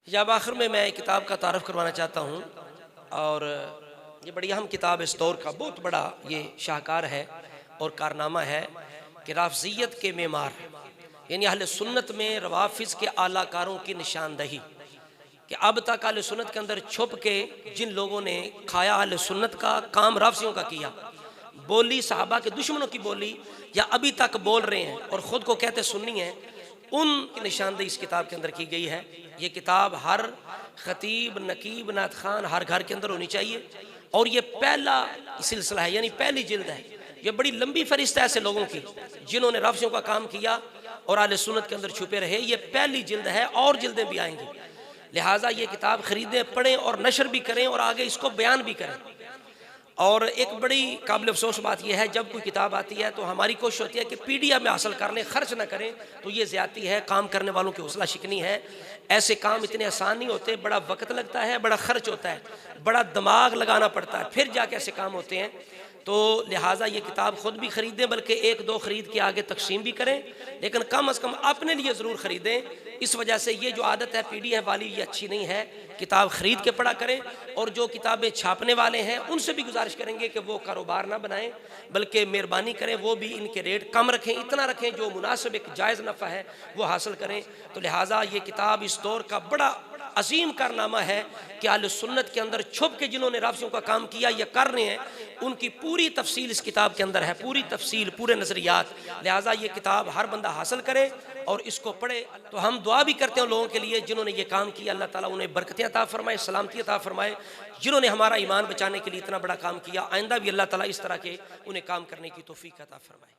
جب آخر میں ایک کتاب کا تعارف کروانا چاہتا ہوں، اور یہ بڑی اہم کتاب اس دور کا بہت بڑا یہ شاہکار ہے اور کارنامہ ہے کہ رافضیت کے معمار، یعنی اہل سنت میں روافض کے اعلیٰ کاروں کی نشاندہی، کہ اب تک اہل سنت کے اندر چھپ کے جن لوگوں نے کھایا اہل سنت کا کام رافضیوں کا کیا، بولی صحابہ کے دشمنوں کی بولی، یا ابھی تک بول رہے ہیں اور خود کو کہتے سنی ہیں، ان کی نشاندہی اس کتاب کے اندر کی گئی ہے۔ یہ کتاب ہر خطیب، نقیب، نعت خان ہر گھر کے اندر ہونی چاہیے، اور یہ پہلا سلسلہ ہے، یعنی پہلی جلد ہے۔ یہ بڑی لمبی فہرست ہے ایسے لوگوں کی جنہوں نے رافضیوں کا کام کیا اور اہل سنت کے اندر چھپے رہے۔ یہ پہلی جلد ہے، اور جلدیں بھی آئیں گی، لہٰذا یہ کتاب خریدیں، پڑھیں اور نشر بھی کریں اور آگے اس کو بیان بھی کریں۔ اور ایک بڑی قابل افسوس بات یہ ہے، جب کوئی کتاب آتی ہے تو ہماری کوشش ہوتی ہے کہ پی ڈی ایف میں حاصل کر لیں، خرچ نہ کریں، تو یہ زیادتی ہے، کام کرنے والوں کی حوصلہ شکنی ہے۔ ایسے کام اتنے آسان نہیں ہوتے، بڑا وقت لگتا ہے، بڑا خرچ ہوتا ہے، بڑا دماغ لگانا پڑتا ہے، پھر جا کے ایسے کام ہوتے ہیں۔ تو لہٰذا یہ کتاب خود بھی خریدیں، بلکہ ایک دو خرید کے آگے تقسیم بھی کریں، لیکن کم از کم اپنے لیے ضرور خریدیں۔ اس وجہ سے یہ جو عادت ہے پی ڈی ایف والی، یہ اچھی نہیں ہے، کتاب خرید کے پڑھا کریں۔ اور جو کتابیں چھاپنے والے ہیں ان سے بھی گزارش کریں گے کہ وہ کاروبار نہ بنائیں، بلکہ مہربانی کریں وہ بھی ان کے ریٹ کم رکھیں، اتنا رکھیں جو مناسب ایک جائز نفع ہے وہ حاصل کریں۔ تو لہٰذا یہ کتاب اس دور کا بڑا عظیم کارنامہ ہے کہ اہل سنت کے اندر چھپ کے جنہوں نے رافضیوں کا کام کیا یا کر رہے ہیں، ان کی پوری تفصیل اس کتاب کے اندر ہے، پوری تفصیل، پورے نظریات۔ لہٰذا یہ کتاب ہر بندہ حاصل کرے اور اس کو پڑھے۔ تو ہم دعا بھی کرتے ہیں لوگوں کے لیے جنہوں نے یہ کام کیا، اللہ تعالیٰ انہیں برکتیں عطا فرمائے، سلامتی عطا فرمائے۔ جنہوں نے ہمارا ایمان بچانے کے لیے اتنا بڑا کام کیا، آئندہ بھی اللہ تعالیٰ اس طرح کے انہیں کام کرنے کی توفیق عطا فرمائے۔